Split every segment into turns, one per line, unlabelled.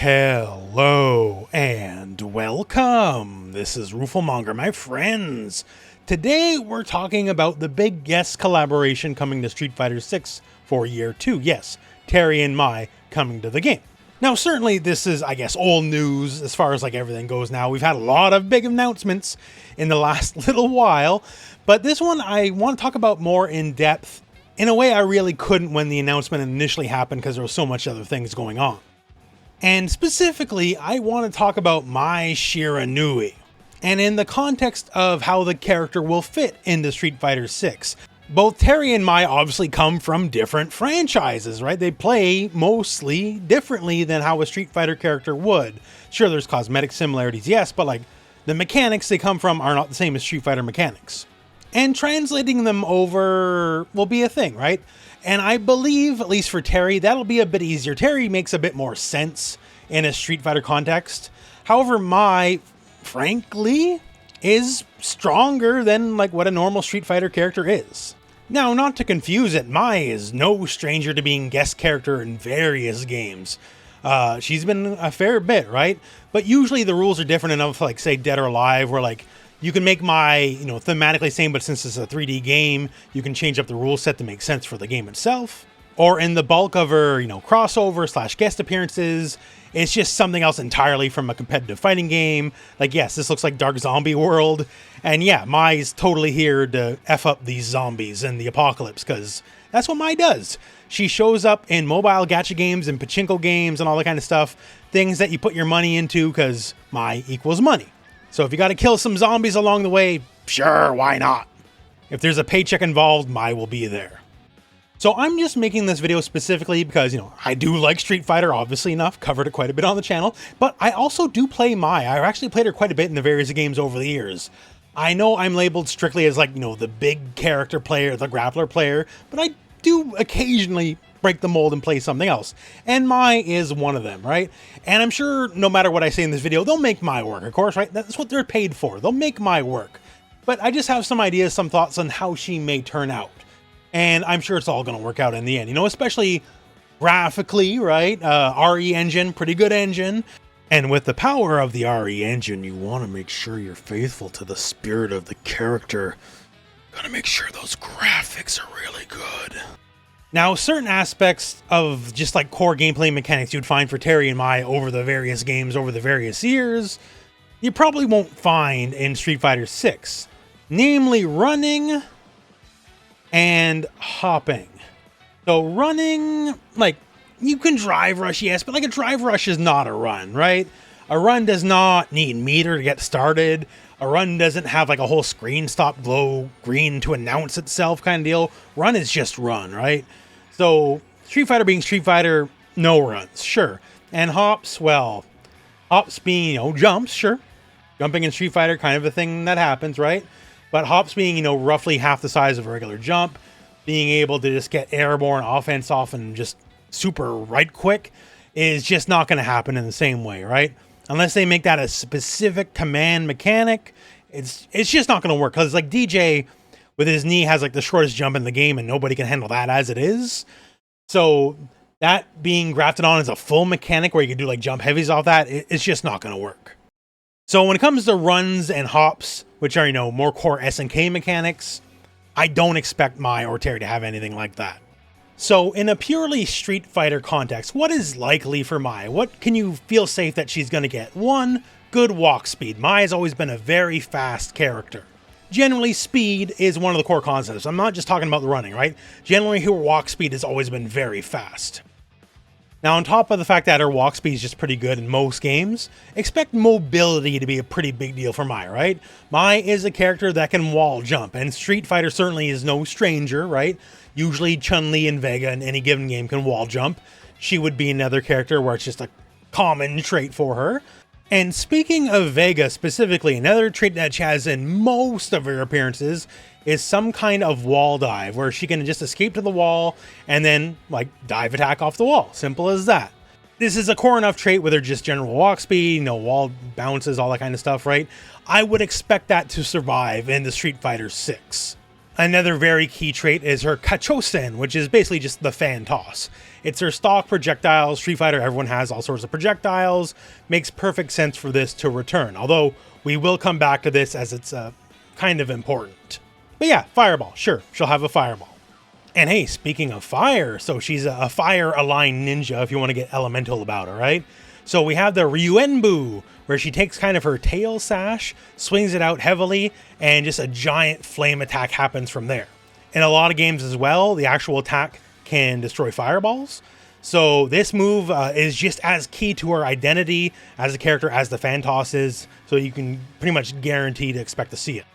Hello and welcome. This is Rooflemonger, my friends. Today we're talking about the big guest collaboration coming to Street Fighter 6 for year 2. Yes, Terry and Mai coming to the game. Now certainly this is, I guess, old news as far as like everything goes now. We've had a lot of big announcements in the last little while, but this one I want to talk about more in depth in a way I really couldn't when the announcement initially happened because there was so much other things going on. And specifically, I want to talk about Mai Shiranui, and in the context of how the character will fit into Street Fighter 6. Both Terry and Mai obviously come from different franchises, right? They play mostly differently than how a Street Fighter character would. Sure, there's cosmetic similarities, yes, but like the mechanics they come from are not the same as Street Fighter mechanics. And translating them over will be a thing, right? And I believe, at least for Terry, that'll be a bit easier. Terry makes a bit more sense in a Street Fighter context. However, Mai, frankly, is stronger than like what a normal Street Fighter character is. Now, not to confuse it, Mai is no stranger to being guest character in various games. She's been a fair bit, right? But usually the rules are different enough, like say Dead or Alive, where like you can make Mai, thematically same, but since it's a 3D game, you can change up the rule set to make sense for the game itself. Or in the bulk of her, crossover / guest appearances, it's just something else entirely from a competitive fighting game. Like, yes, this looks like Dark Zombie World. And yeah, Mai's totally here to F up these zombies in the apocalypse, because that's what Mai does. She shows up in mobile gacha games and pachinko games and all that kind of stuff. Things that you put your money into because Mai equals money. So if you got to kill some zombies along the way, sure, why not? If there's a paycheck involved, Mai will be there. So I'm just making this video specifically because, I do like Street Fighter, obviously enough, covered it quite a bit on the channel, but I also do play Mai. I've actually played her quite a bit in the various games over the years. I know I'm labeled strictly as like, the big character player, the grappler player, but I do occasionally break the mold and play something else. And Mai is one of them, right? And I'm sure no matter what I say in this video, they'll make Mai work, of course, right? That's what they're paid for. They'll make Mai work. But I just have some ideas, some thoughts on how she may turn out. And I'm sure it's all going to work out in the end, especially graphically, right? RE engine, pretty good engine. And with the power of the RE engine, you want to make sure you're faithful to the spirit of the character. Gotta make sure those graphics are really good. Now, certain aspects of just like core gameplay mechanics you'd find for Terry and Mai over the various games over the various years, you probably won't find in Street Fighter 6. Namely, running and hopping. So running, like, you can drive rush, yes, but like a drive rush is not a run, right? A run does not need meter to get started. A run doesn't have like a whole screen stop glow green to announce itself kind of deal. Run is just run, right? So Street Fighter being Street Fighter, no runs, sure. And hops, well, hops being, jumps, sure. Jumping in Street Fighter, kind of a thing that happens, right? But hops being, roughly half the size of a regular jump, being able to just get airborne offense off and just super right quick is just not going to happen in the same way, right? Unless they make that a specific command mechanic, it's just not going to work. Because like DJ with his knee has like the shortest jump in the game and nobody can handle that as it is. So that being grafted on as a full mechanic where you can do like jump heavies off that, it's just not going to work. So when it comes to runs and hops, which are, more core SNK mechanics, I don't expect Mai or Terry to have anything like that. So in a purely Street Fighter context, what is likely for Mai? What can you feel safe that she's going to get? 1, good walk speed. Mai has always been a very fast character. Generally, speed is one of the core concepts. I'm not just talking about the running, right? Generally, her walk speed has always been very fast. Now, on top of the fact that her walk speed is just pretty good in most games, expect mobility to be a pretty big deal for Mai, right? Mai is a character that can wall jump, and Street Fighter certainly is no stranger, right? Usually Chun-Li and Vega in any given game can wall jump. She would be another character where it's just a common trait for her. And speaking of Vega specifically, another trait that she has in most of her appearances is some kind of wall dive where she can just escape to the wall and then like dive attack off the wall. Simple as that. This is a core enough trait with her just general walk speed, wall bounces, all that kind of stuff, right? I would expect that to survive in the Street Fighter 6. Another very key trait is her kachosen, which is basically just the fan toss. It's her stock projectile. Street Fighter, everyone has all sorts of projectiles. Makes perfect sense for this to return. Although, we will come back to this as it's kind of important. But yeah, fireball. Sure, she'll have a fireball. And hey, speaking of fire, so she's a fire-aligned ninja if you want to get elemental about her, right? So we have the Ryuenbu, where she takes kind of her tail sash, swings it out heavily, and just a giant flame attack happens from there. In a lot of games as well, the actual attack can destroy fireballs. So this move is just as key to her identity as a character as the fan toss is, so you can pretty much guarantee to expect to see it.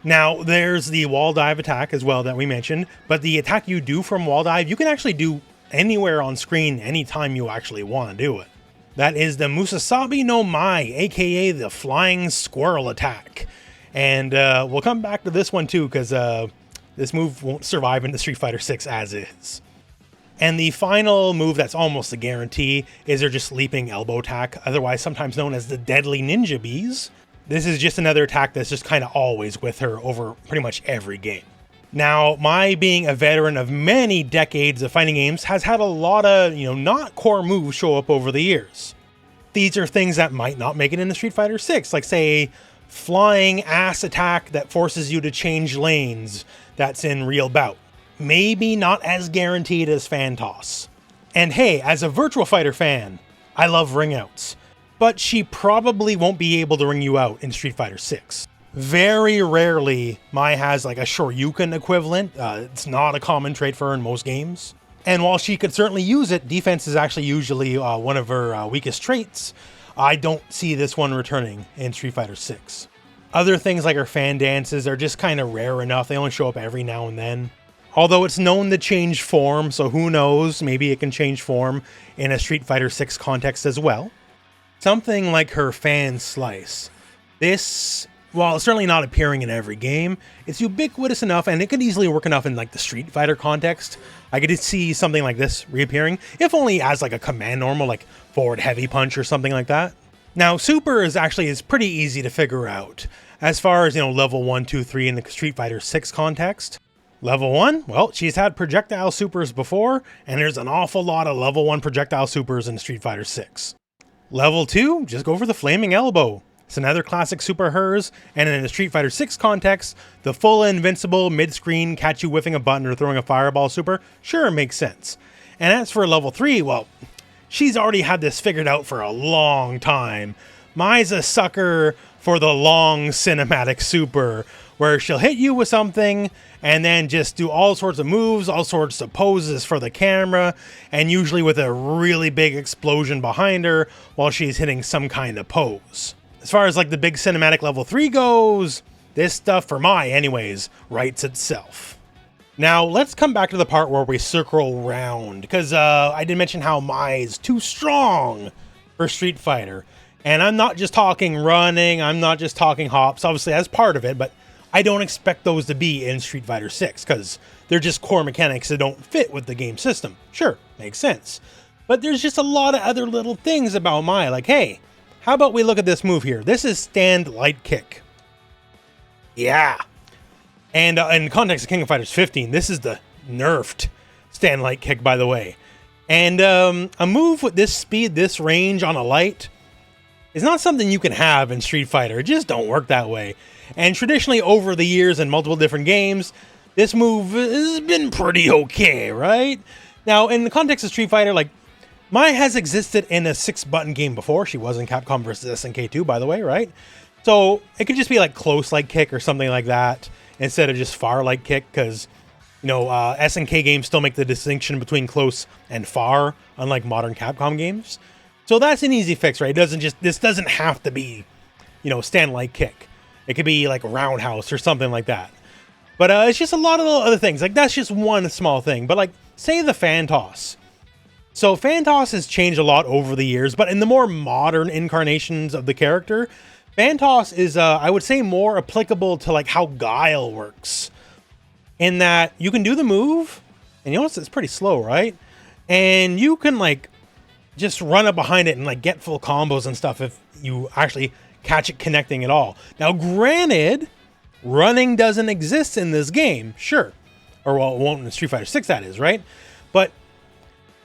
Now, there's the wall dive attack as well that we mentioned, but the attack you do from wall dive, you can actually do anywhere on screen anytime you actually want to do it. That is the Musasabi no Mai, aka the flying squirrel attack. And we'll come back to this one too, because this move won't survive in the Street Fighter 6 as is. And the final move that's almost a guarantee is her just leaping elbow attack, otherwise sometimes known as the deadly ninja bees. This is just another attack that's just kind of always with her over pretty much every game. Now, Mai, being a veteran of many decades of fighting games, has had a lot of, not core moves show up over the years. These are things that might not make it into Street Fighter 6, like say, flying ass attack that forces you to change lanes that's in real bout. Maybe not as guaranteed as fan toss. And hey, as a Virtual Fighter fan, I love ring outs. But she probably won't be able to ring you out in Street Fighter 6. Very rarely, Mai has like a Shoryuken equivalent. It's not a common trait for her in most games. And while she could certainly use it, defense is actually usually one of her weakest traits. I don't see this one returning in Street Fighter 6. Other things like her fan dances are just kind of rare enough. They only show up every now and then. Although it's known to change form, so who knows, maybe it can change form in a Street Fighter 6 context as well. Something like her fan slice. This, while it's certainly not appearing in every game, it's ubiquitous enough and it could easily work enough in like the Street Fighter context. I could see something like this reappearing, if only as like a command normal, like forward heavy punch or something like that. Now, super is pretty easy to figure out. As far as, level 1, 2, 3 in the Street Fighter 6 context. Level 1, well, she's had projectile supers before, and there's an awful lot of level 1 projectile supers in Street Fighter 6. Level 2, just go for the flaming elbow. It's another classic super hers, and in the Street Fighter 6 context, the full invincible mid-screen catch you whiffing a button or throwing a fireball super, sure makes sense. And as for level 3, well, she's already had this figured out for a long time. Mai's a sucker for the long cinematic super, where she'll hit you with something and then just do all sorts of moves, all sorts of poses for the camera, and usually with a really big explosion behind her while she's hitting some kind of pose. As far as like the big cinematic level 3 goes, this stuff for Mai anyways writes itself. Now let's come back to the part where we circle round, because I did mention how Mai is too strong for Street Fighter. And I'm not just talking running, I'm not just talking hops, obviously as part of it, but I don't expect those to be in Street Fighter 6, because they're just core mechanics that don't fit with the game system. Sure, makes sense. But there's just a lot of other little things about Mai, like, hey, how about we look at this move here? This is stand light kick. Yeah. And in the context of King of Fighters 15, this is the nerfed stand light kick, by the way. And a move with this speed, this range on a light, is not something you can have in Street Fighter. It just don't work that way. And traditionally, over the years in multiple different games, this move has been pretty okay, right? Now, in the context of Street Fighter, like, Mai has existed in a 6-button game before. She was in Capcom vs. SNK 2, by the way, right? So it could just be like close light kick or something like that instead of just far light kick, because SNK games still make the distinction between close and far, unlike modern Capcom games. So that's an easy fix, right? This doesn't have to be, stand light kick. It could be like roundhouse or something like that. But it's just a lot of other things. Like, that's just one small thing. But like, say the fan toss. So fan toss has changed a lot over the years, but in the more modern incarnations of the character, fan toss is, I would say, more applicable to like how Guile works. In that you can do the move, and you notice it's pretty slow, right? And you can like just run up behind it and like get full combos and stuff if you actually catch it connecting at all. Now, granted, Running doesn't exist in this game, sure. Or, well, it won't in Street Fighter 6, that is, right? But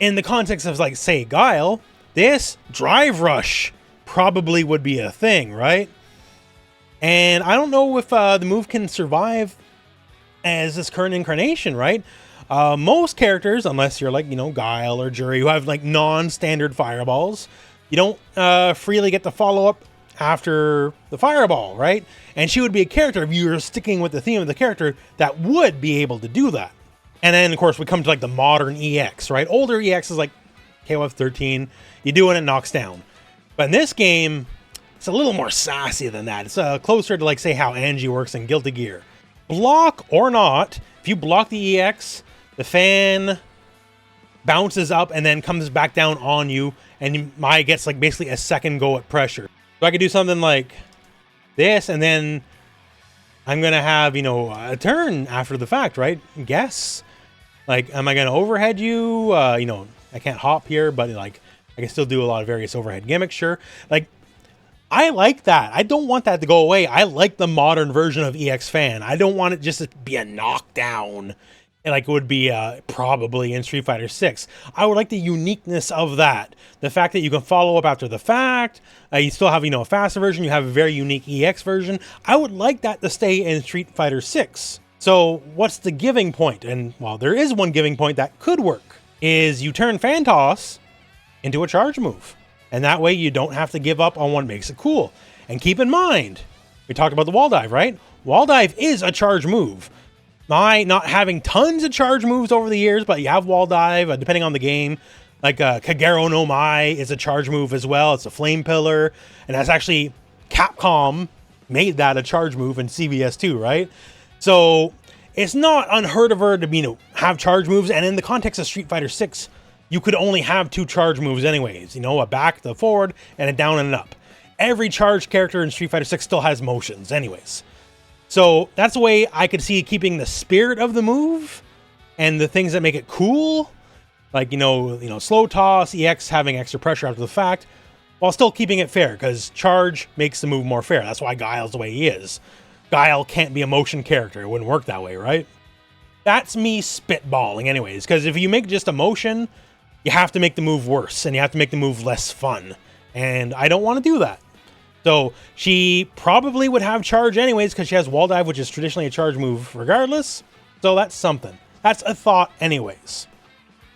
in the context of, like, say, Guile, this drive rush probably would be a thing, right? And I don't know if the move can survive as this current incarnation, right? Most characters, unless you're like, Guile or Jury, who have like non-standard fireballs, you don't freely get the follow-up after the fireball, right? And she would be a character, if you were sticking with the theme of the character, that would be able to do that. And then, of course, we come to like the modern EX, right? Older EX is like KOF 13. You do it, it knocks down. But in this game, it's a little more sassy than that. It's closer to, like, say, how Angie works in Guilty Gear. Block or not, if you block the EX, the fan bounces up and then comes back down on you, and Mai gets, like, basically a second go at pressure. So I could do something like this, and then I'm going to have, a turn after the fact, right? Guess. Like, am I going to overhead you? I can't hop here, but, like, I can still do a lot of various overhead gimmicks, sure. Like, I like that. I don't want that to go away. I like the modern version of EX Fan. I don't want it just to be a knockdown like it would be probably in Street Fighter 6. I would like the uniqueness of that. The fact that you can follow up after the fact. You still have, a faster version. You have a very unique EX version. I would like that to stay in Street Fighter 6. So what's the giving point? And, well, there is one giving point that could work. Is you turn Fan Toss into a charge move. And that way you don't have to give up on what makes it cool. And keep in mind, we talked about the wall dive, right? Wall dive is a charge move. Mai not having tons of charge moves over the years, but you have wall dive, depending on the game. Like Kagero no Mai is a charge move as well. It's a flame pillar. And that's actually Capcom made that a charge move in CVS 2, right? So it's not unheard of her to have charge moves. And in the context of Street Fighter 6, you could only have 2 charge moves anyways. A back, the forward, and a down and an up. Every charge character in Street Fighter 6 still has motions anyways. So that's the way I could see keeping the spirit of the move and the things that make it cool. Like, slow toss, EX having extra pressure after the fact, while still keeping it fair, because charge makes the move more fair. That's why Guile's the way he is. Guile can't be a motion character. It wouldn't work that way, right? That's me spitballing anyways, because if you make just a motion, you have to make the move worse, and you have to make the move less fun. And I don't want to do that. So she probably would have charge anyways, because she has wall dive, which is traditionally a charge move regardless. So that's something. That's a thought anyways.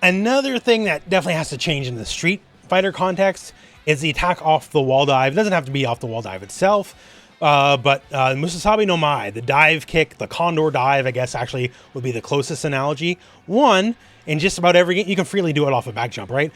Another thing that definitely has to change in the Street Fighter context is the attack off the wall dive. It doesn't have to be off the wall dive itself. But Musasabi no Mai, the dive kick, the condor dive, I guess actually would be the closest analogy. One, in just about every game, you can freely do it off a back jump, right?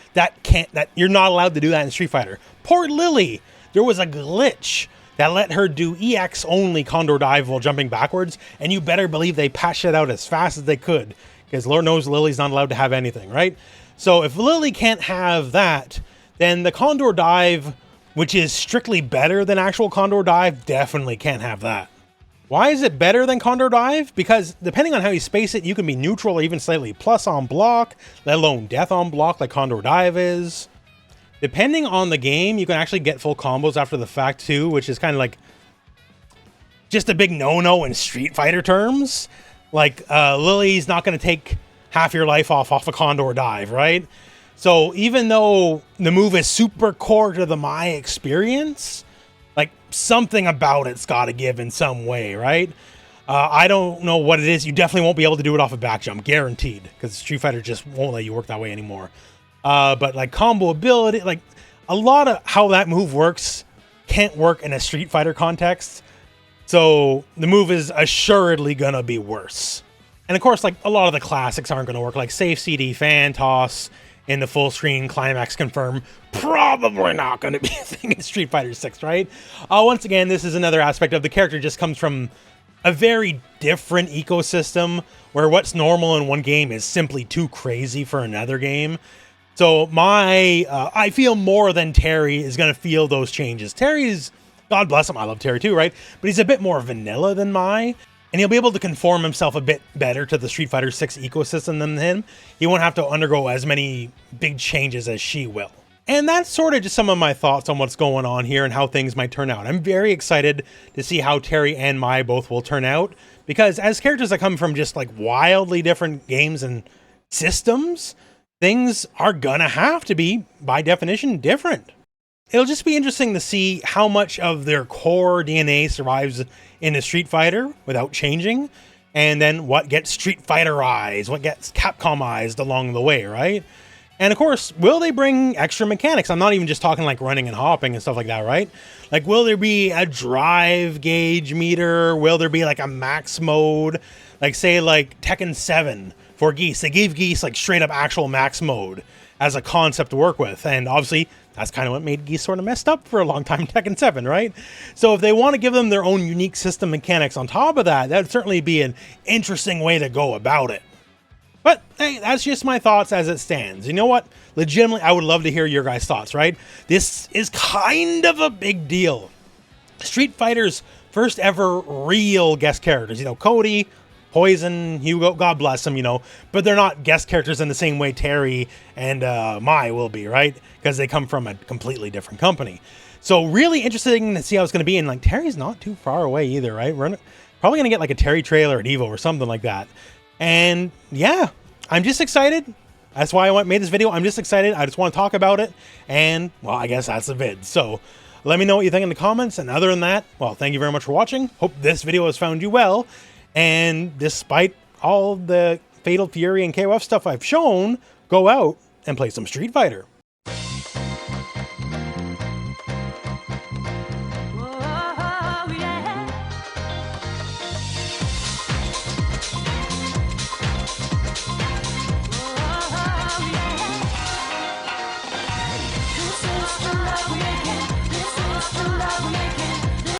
You're not allowed to do that in Street Fighter. Poor Lily, there was a glitch that let her do EX only condor dive while jumping backwards, and you better believe they patched it out as fast as they could, because Lord knows Lily's not allowed to have anything, right? So if Lily can't have that, then the condor dive, which is strictly better than actual condor dive, definitely can't have that. Why is it better than condor dive? Because depending on how you space it, you can be neutral or even slightly plus on block, let alone death on block like condor dive is. Depending on the game, you can actually get full combos after the fact too, which is kind of like just a big no-no in Street Fighter terms. Like Lily's not going to take half your life off a condor dive, right? So even though the move is super core to the Mai experience, like something about it's got to give in some way, right? I don't know what it is. You definitely won't be able to do it off a back jump, guaranteed, because Street Fighter just won't let you work that way anymore. But like combo ability, like a lot of how that move works can't work in a Street Fighter context. So the move is assuredly going to be worse. And of course, like a lot of the classics aren't going to work, like safe CD, fan toss, in the full screen climax confirm, probably not going to be a thing in Street Fighter 6, right? Once again, this is another aspect of the character just comes from a very different ecosystem where what's normal in one game is simply too crazy for another game. So I feel more than Terry is going to feel those changes. Terry's, God bless him, I love Terry too, right? But he's a bit more vanilla than Mai. And he'll be able to conform himself a bit better to the Street Fighter 6 ecosystem than him. He won't have to undergo as many big changes as she will. And that's sort of just some of my thoughts on what's going on here and how things might turn out. I'm very excited to see how Terry and Mai both will turn out, because as characters that come from just like wildly different games and systems, things are gonna have to be, by definition, different. It'll just be interesting to see how much of their core DNA survives in a Street Fighter without changing, and then what gets Street Fighterized, what gets Capcomized along the way, right? And of course, will they bring extra mechanics? I'm not even just talking like running and hopping and stuff like that, right? Like, will there be a drive gauge meter? Will there be like a max mode? Like, say, like Tekken 7 for Geese. They gave Geese like straight up actual max mode as a concept to work with. And obviously, that's kind of what made Geese sort of messed up for a long time in Tekken 7, right? So if they want to give them their own unique system mechanics on top of that, that'd certainly be an interesting way to go about it. But hey, that's just my thoughts as it stands. You know what? Legitimately, I would love to hear your guys' thoughts, right? This is kind of a big deal. Street Fighter's first ever real guest characters. You know, Cody, Poison, Hugo, God bless them, you know. But they're not guest characters in the same way Terry and Mai will be, right? Because they come from a completely different company. So really interesting to see how it's going to be. And like, Terry's not too far away either, right? We're probably going to get like a Terry trailer at EVO or something like that. And yeah, I'm just excited. That's why I made this video. I'm just excited. I just want to talk about it. And well, I guess that's the vid. So let me know what you think in the comments. And other than that, well, thank you very much for watching. Hope this video has found you well. And despite all the Fatal Fury and KOF stuff I've shown, go out and play some Street Fighter.